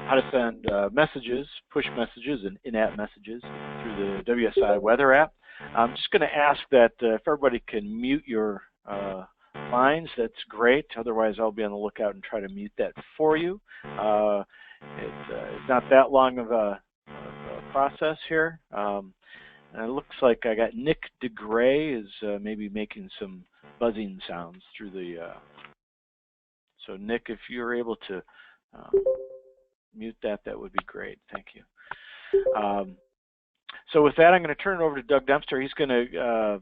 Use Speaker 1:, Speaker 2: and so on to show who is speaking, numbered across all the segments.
Speaker 1: how to send messages, push messages, and in-app messages through the WSI Weather app. I'm just going to ask that if everybody can mute your lines, that's great. Otherwise, I'll be on the lookout and try to mute that for you. It's not that long of a process here. And it looks like I got Nick DeGray is maybe making some buzzing sounds through the. So Nick, if you're able to mute that, that would be great. Thank you. So with that, I'm going to turn it over to Doug Dempster. He's going to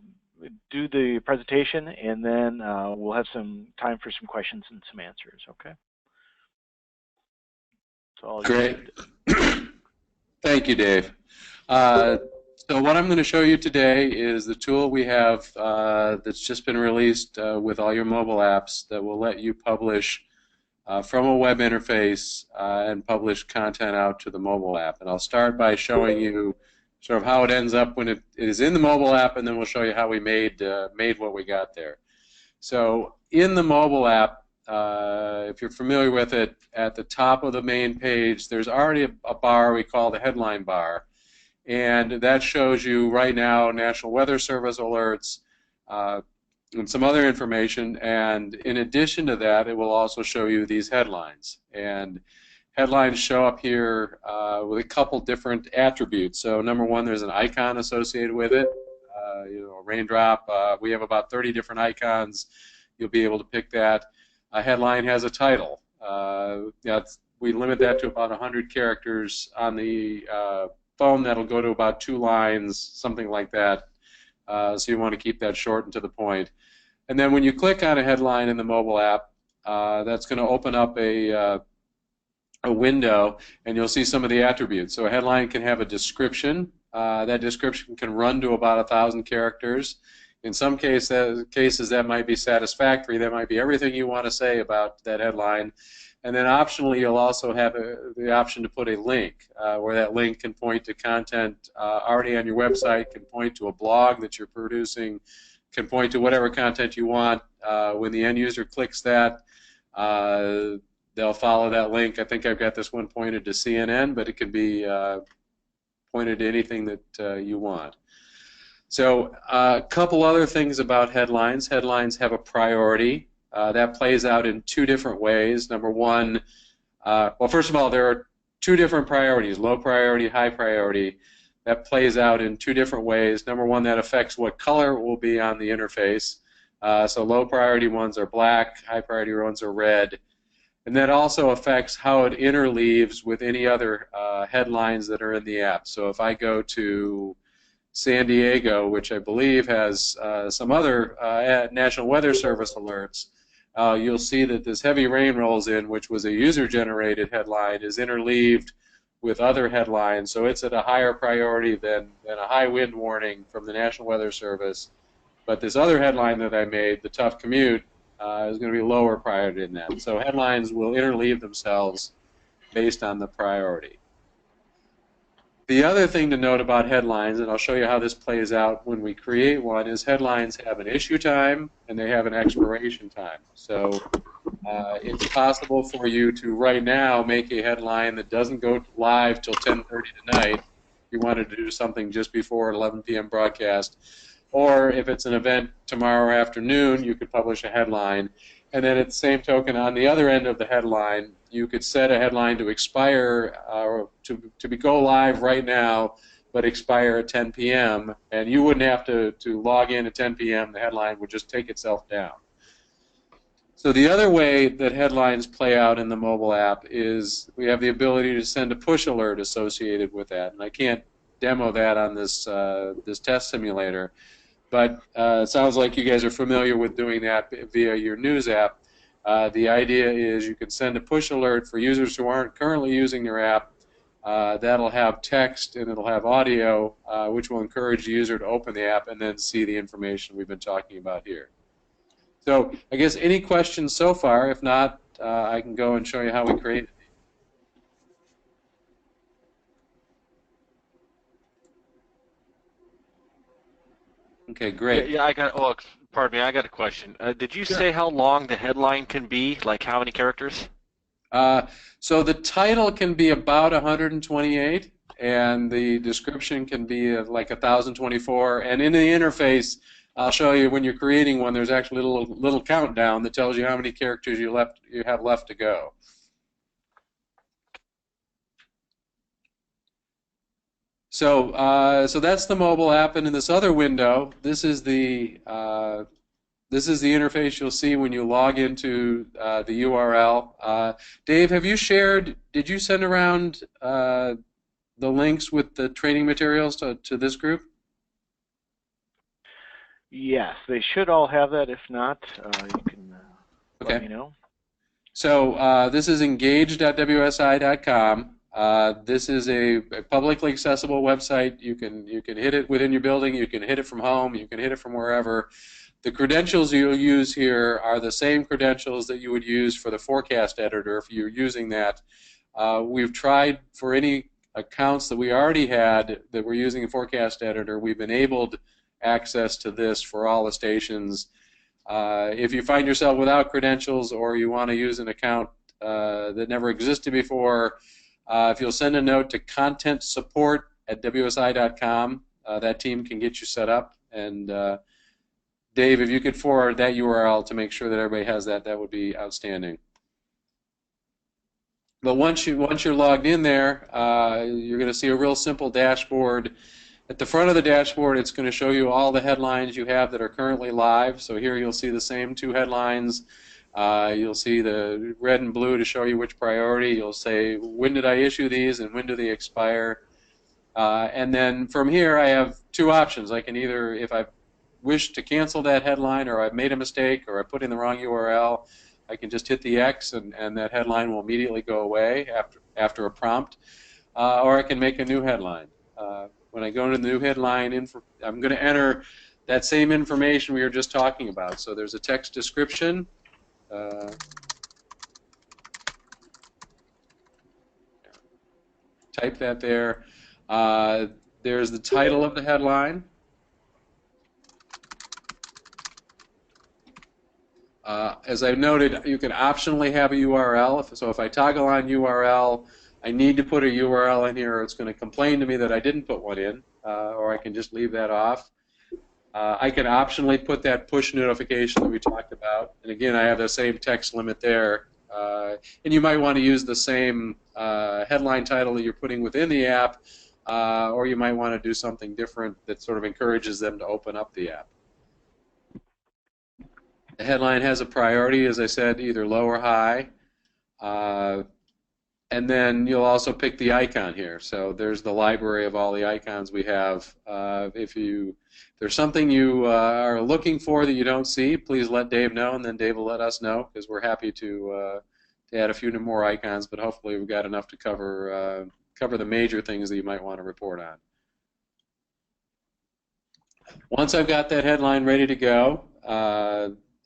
Speaker 1: do the presentation, and then we'll have some time for some questions and some answers. Okay. So
Speaker 2: great. Thank you, Dave. So what I'm going to show you today is the tool we have that's just been released with all your mobile apps that will let you publish from a web interface and publish content out to the mobile app. And I'll start by showing you sort of how it ends up when it is in the mobile app, and then we'll show you how we made what we got there. So in the mobile app, if you're familiar with it, at the top of the main page, there's already a bar we call the headline bar. And that shows you right now National Weather Service alerts and some other information. And in addition to that, it will also show you these headlines. And headlines show up here with a couple different attributes. So number one, there's an icon associated with it. A raindrop. We have about 30 different icons. You'll be able to pick that. A headline has a title. We limit that to about 100 characters on the phone. That'll go to about 2 lines, something like that. So you want to keep that short and to the point. And then when you click on a headline in the mobile app, that's going to open up a window, and you'll see some of the attributes. So a headline can have a description. That description can run to about 1,000 characters. In some cases, that might be satisfactory. That might be everything you want to say about that headline. And then optionally, you'll also have the option to put a link, where that link can point to content already on your website, can point to a blog that you're producing, can point to whatever content you want. When the end user clicks that, they'll follow that link. I think I've got this one pointed to CNN, but it could be pointed to anything that you want. So a couple other things about headlines. Headlines have a priority. That plays out in 2 different ways. Number one, well, first of all, there are 2 different priorities, low priority, high priority. That plays out in 2 different ways. Number one, that affects what color will be on the interface. So low priority ones are black, high priority ones are red. And that also affects how it interleaves with any other headlines that are in the app. So if I go to San Diego, which I believe has some other National Weather Service alerts, you'll see that this heavy rain rolls in, which was a user-generated headline, is interleaved with other headlines, so it's at a higher priority than a high wind warning from the National Weather Service. But this other headline that I made, the tough commute, is going to be lower priority than that. So headlines will interleave themselves based on the priority. The other thing to note about headlines, and I'll show you how this plays out when we create one, is headlines have an issue time and they have an expiration time. So it's possible for you to right now make a headline that doesn't go live till 10:30 tonight if you wanted to do something just before 11 p.m. broadcast. Or if it's an event tomorrow afternoon, you could publish a headline. And then at the same token, on the other end of the headline, you could set a headline to expire or to go live right now, but expire at 10 p.m. And you wouldn't have to log in at 10 p.m. The headline would just take itself down. So the other way that headlines play out in the mobile app is we have the ability to send a push alert associated with that. And I can't demo that on this this test simulator. But it sounds like you guys are familiar with doing that via your news app. The idea is you can send a push alert for users who aren't currently using your app. That'll have text and it'll have audio, which will encourage the user to open the app and then see the information we've been talking about here. So I guess any questions so far? If not, I can go and show you how we create it. Okay, great.
Speaker 3: Yeah, I got. Oh, pardon me. I got a question. Did you say how long the headline can be? Like how many characters?
Speaker 2: So the title can be about 128, and the description can be like 1,024. And in the interface, I'll show you when you're creating one, there's actually a little countdown that tells you how many characters you have left to go. So that's the mobile app, and in this other window, this is the interface you'll see when you log into the URL. Dave, did you send around the links with the training materials to this group?
Speaker 1: Yes, they should all have that. If not, you can let me know.
Speaker 2: So this is engage.wsi.com. This is a publicly accessible website. You can hit it within your building. You can hit it from home. You can hit it from wherever. The credentials you'll use here are the same credentials that you would use for the forecast editor if you're using that. We've tried for any accounts that we already had that were using a forecast editor, we've enabled access to this for all the stations. If you find yourself without credentials or you want to use an account that never existed before, if you'll send a note to contentsupport@wsi.com, that team can get you set up. And Dave, if you could forward that URL to make sure that everybody has that, that would be outstanding. But once you're logged in there, you're going to see a real simple dashboard. At the front of the dashboard, it's going to show you all the headlines you have that are currently live. So here you'll see the same 2 headlines. You'll see the red and blue to show you which priority. You'll say, when did I issue these and when do they expire? And then from here, I have 2 options. I can either, if I wish to cancel that headline, or I've made a mistake, or I put in the wrong URL, I can just hit the X and that headline will immediately go away after a prompt. Or I can make a new headline. When I go into the new headline, I'm going to enter that same information we were just talking about. So there's a text description. Type that there. There's the title of the headline. As I've noted, you can optionally have a URL. So if I toggle on URL, I need to put a URL in here, or it's going to complain to me that I didn't put one in, or I can just leave that off. I can optionally put that push notification that we talked about, and again, I have the same text limit there. And you might want to use the same headline title that you're putting within the app, or you might want to do something different that sort of encourages them to open up the app. The headline has a priority, as I said, either low or high. And then you'll also pick the icon here. So there's the library of all the icons we have. If there's something you are looking for that you don't see, please let Dave know, and then Dave will let us know, because we're happy to add a few more icons, but hopefully we've got enough to cover the major things that you might want to report on. Once I've got that headline ready to go,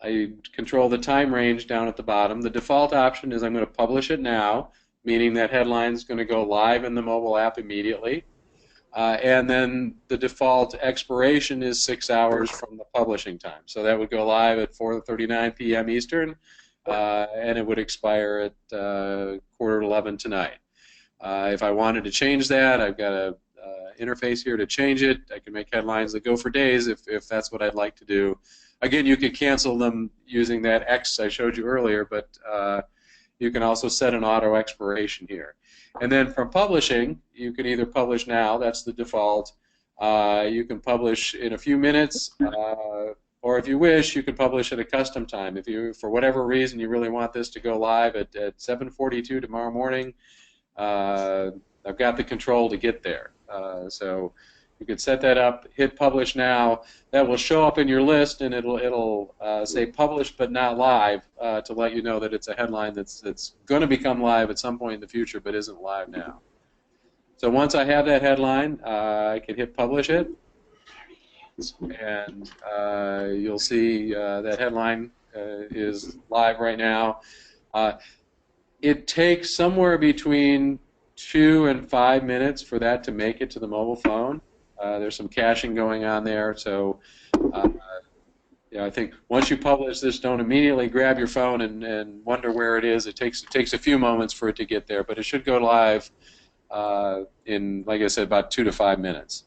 Speaker 2: I control the time range down at the bottom. The default option is I'm going to publish it now, meaning that headline is going to go live in the mobile app immediately. And then the default expiration is 6 hours from the publishing time. So that would go live at 4:39 p.m. Eastern, and it would expire at 10:45 tonight. If I wanted to change that, I've got a interface here to change it. I can make headlines that go for days if that's what I'd like to do. Again, you could cancel them using that X I showed you earlier, but you can also set an auto expiration here. And then from publishing, you can either publish now, that's the default. You can publish in a few minutes, or if you wish, you can publish at a custom time. If you, for whatever reason, you really want this to go live at 7:42 tomorrow morning, I've got the control to get there. So you can set that up, hit publish now. That will show up in your list, and it'll say published but not live to let you know that it's a headline that's going to become live at some point in the future but isn't live now. So once I have that headline, I can hit publish it, and you'll see that headline is live right now. It takes somewhere between 2 and 5 minutes for that to make it to the mobile phone. There's some caching going on there, so Yeah, I think once you publish this, don't immediately grab your phone and wonder where it is. It takes a few moments for it to get there, but it should go live in, like I said, about 2 to 5 minutes,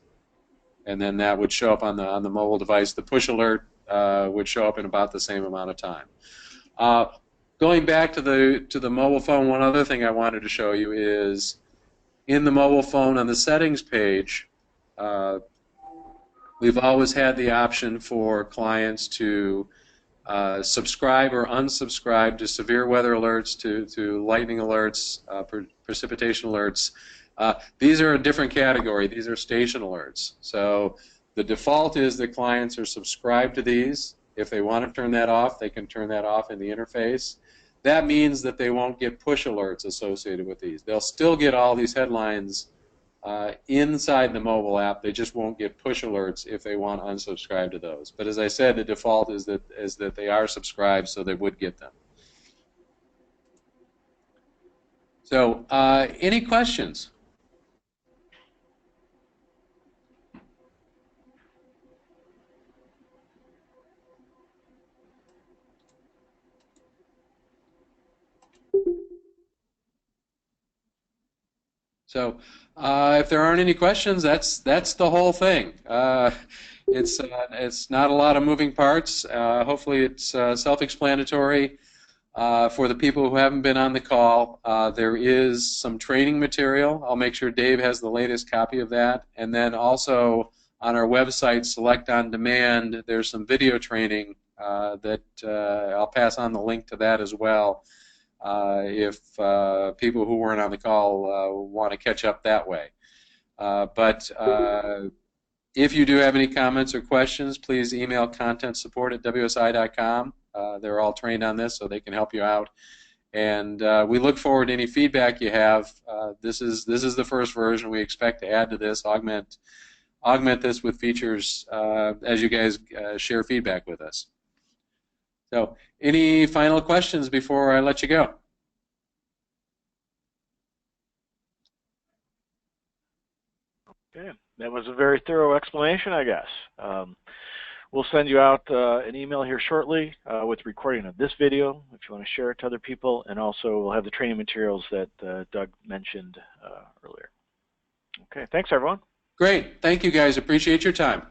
Speaker 2: and then that would show up on the mobile device. The push alert would show up in about the same amount of time. Going back to the mobile phone, one other thing I wanted to show you is in the mobile phone on the settings page. We've always had the option for clients to subscribe or unsubscribe to severe weather alerts, to lightning alerts, precipitation alerts. These are a different category. These are station alerts. So the default is that clients are subscribed to these. If they want to turn that off, they can turn that off in the interface. That means that they won't get push alerts associated with these. They'll still get all these headlines inside the mobile app. They just won't get push alerts if they want to unsubscribe to those. But as I said, the default is that they are subscribed, so they would get them. So any questions? So if there aren't any questions, that's the whole thing. It's not a lot of moving parts. Hopefully it's self-explanatory for the people who haven't been on the call. There is some training material. I'll make sure Dave has the latest copy of that. And then also on our website, Select on Demand, there's some video training that I'll pass on the link to that as well. If people who weren't on the call want to catch up that way. But if you do have any comments or questions, please email contentsupport@wsi.com. They're all trained on this, so they can help you out. And we look forward to any feedback you have. This is the first version. We expect to add to this, augment this with features as you guys share feedback with us. So, any final questions before I let you go?
Speaker 1: Okay, that was a very thorough explanation, I guess. We'll send you out an email here shortly with the recording of this video if you want to share it to other people, and also we'll have the training materials that Doug mentioned earlier. Okay, thanks everyone.
Speaker 2: Great, thank you guys, appreciate your time.